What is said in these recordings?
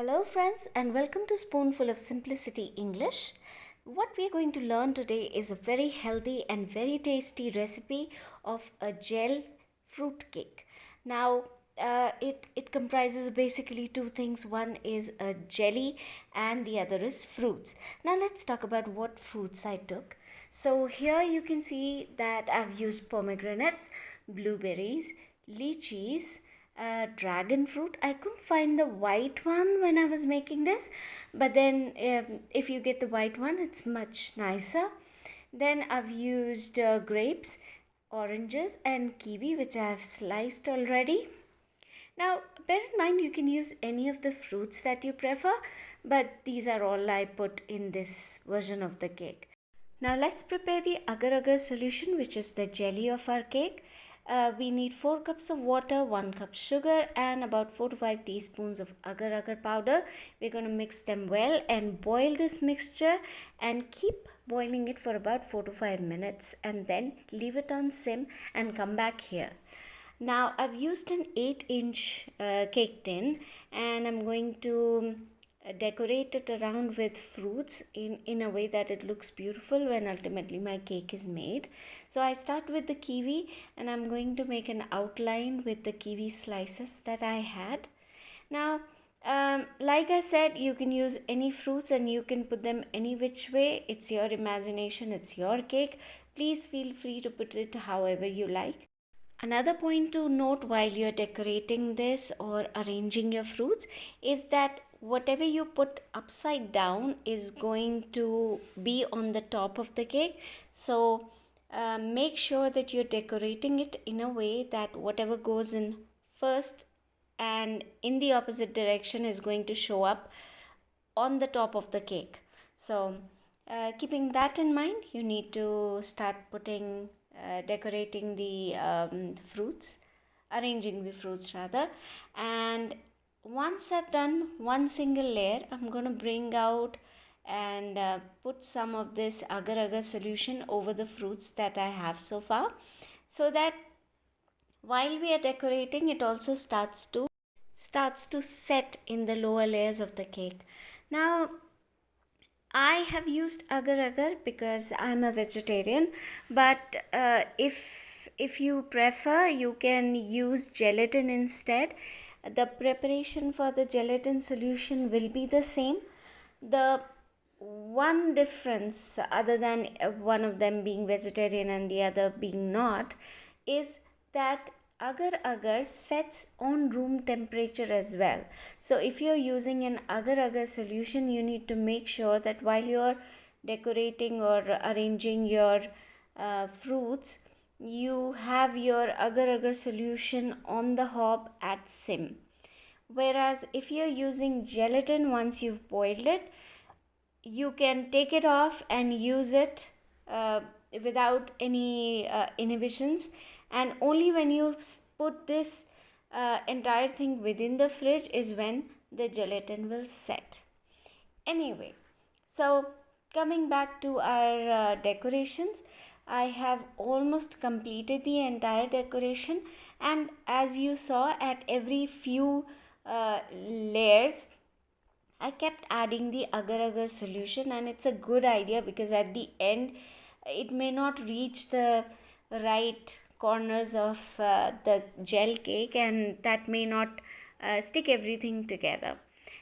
Hello friends and welcome to Spoonful of Simplicity English. What we are going to learn today is a very healthy and very tasty recipe of a gel fruit cake. Now it comprises basically two things. One is a jelly and the other is fruits. Now let's talk about what fruits I took. So here you can see that I've used pomegranates, blueberries, lychees, dragon fruit. I couldn't find the white one when I was making this, but then if you get the white one, it's much nicer. Then I've used grapes, oranges, and kiwi, which I have sliced already. Now, bear in mind you can use any of the fruits that you prefer, but these are all I put in this version of the cake. Now let's prepare the agar agar solution, which is the jelly of our cake. We need 4 cups of water, 1 cup sugar, and about 4 to 5 teaspoons of agar agar powder. We're going to mix them well and boil this mixture and keep boiling it for about 4 to 5 minutes, and then leave it on sim and come back here. Now I've used an 8-inch cake tin, and I'm going to decorate it around with fruits in a way that it looks beautiful when ultimately my cake is made. So I start with the kiwi, and I'm going to make an outline with the kiwi slices that I had. Now like I said, you can use any fruits and you can put them any which way. It's your imagination, it's your cake. Please feel free to put it however you like. Another point to note while you're decorating this or arranging your fruits is that whatever you put upside down is going to be on the top of the cake. So make sure that you're decorating it in a way that whatever goes in first and in the opposite direction is going to show up on the top of the cake. So keeping that in mind, you need to start putting decorating the fruits, arranging the fruits rather. And once I've done one single layer, I'm going to bring out and put some of this agar agar solution over the fruits that I have so far, so that while we are decorating, it also starts to set in the lower layers of the cake. Now I have used agar agar because I'm a vegetarian, but if you prefer, you can use gelatin instead. The preparation for the gelatin solution will be the same. The one difference, other than one of them being vegetarian and the other being not, is that agar agar sets on room temperature as well. So if you're using an agar agar solution, you need to make sure that while you're decorating or arranging your fruits, you have your agar agar solution on the hob at sim. Whereas if you're using gelatin, once you've boiled it, you can take it off and use it without any inhibitions, and only when you put this entire thing within the fridge is when the gelatin will set. Anyway, so coming back to our decorations, I have almost completed the entire decoration, and as you saw, at every few layers I kept adding the agar agar solution, and it's a good idea because at the end it may not reach the right corners of the gel cake, and that may not stick everything together.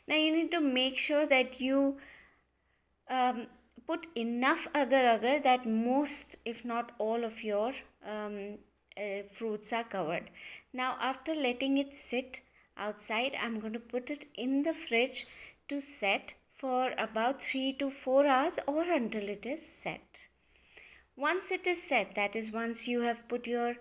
Now you need to make sure that you put enough agar agar that most, if not all, of your fruits are covered. Now after letting it sit outside, I'm going to put it in the fridge to set for about 3 to 4 hours or until it is set. Once it is set, that is once you have put your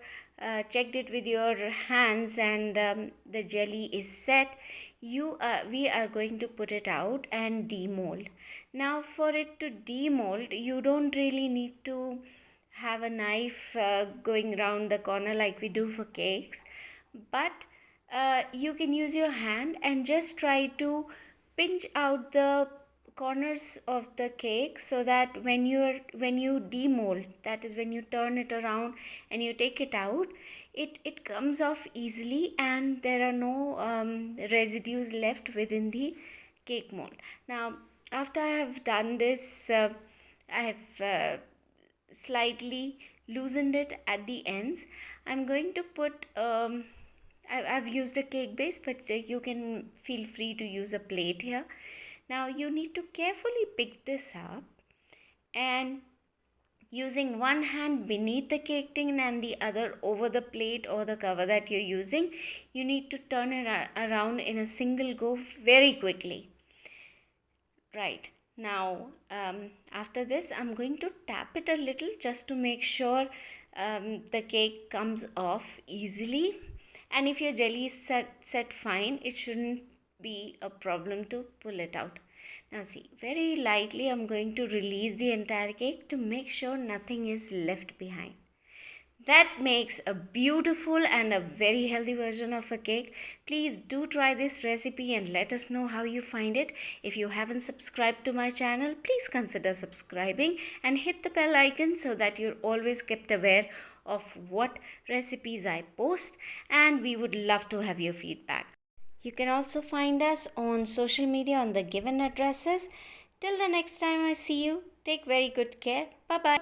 checked it with your hands and the jelly is set, we are going to put it out and demold. Now for it to demold, you don't really need to have a knife going around the corner like we do for cakes, but you can use your hand and just try to pinch out the corners of the cake, so that when you demold, that is when you turn it around and you take it out, it comes off easily and there are no residues left within the cake mold. Now, after I have done this, I have slightly loosened it at the ends. I'm going to put I've used a cake base, but you can feel free to use a plate here. Now you need to carefully pick this up, and using one hand beneath the cake tin and the other over the plate or the cover that you're using, you need to turn it around in a single go very quickly. Right. Now, after this, I'm going to tap it a little just to make sure the cake comes off easily. And if your jelly is set fine, it shouldn't be a problem to pull it out. Now see, very lightly I'm going to release the entire cake to make sure nothing is left behind. That makes a beautiful and a very healthy version of a cake. Please do try this recipe and let us know how you find it. If you haven't subscribed to my channel, please consider subscribing and hit the bell icon so that you're always kept aware of what recipes I post, and we would love to have your feedback. You can also find us on social media on the given addresses. Till the next time I see you, take very good care. Bye bye.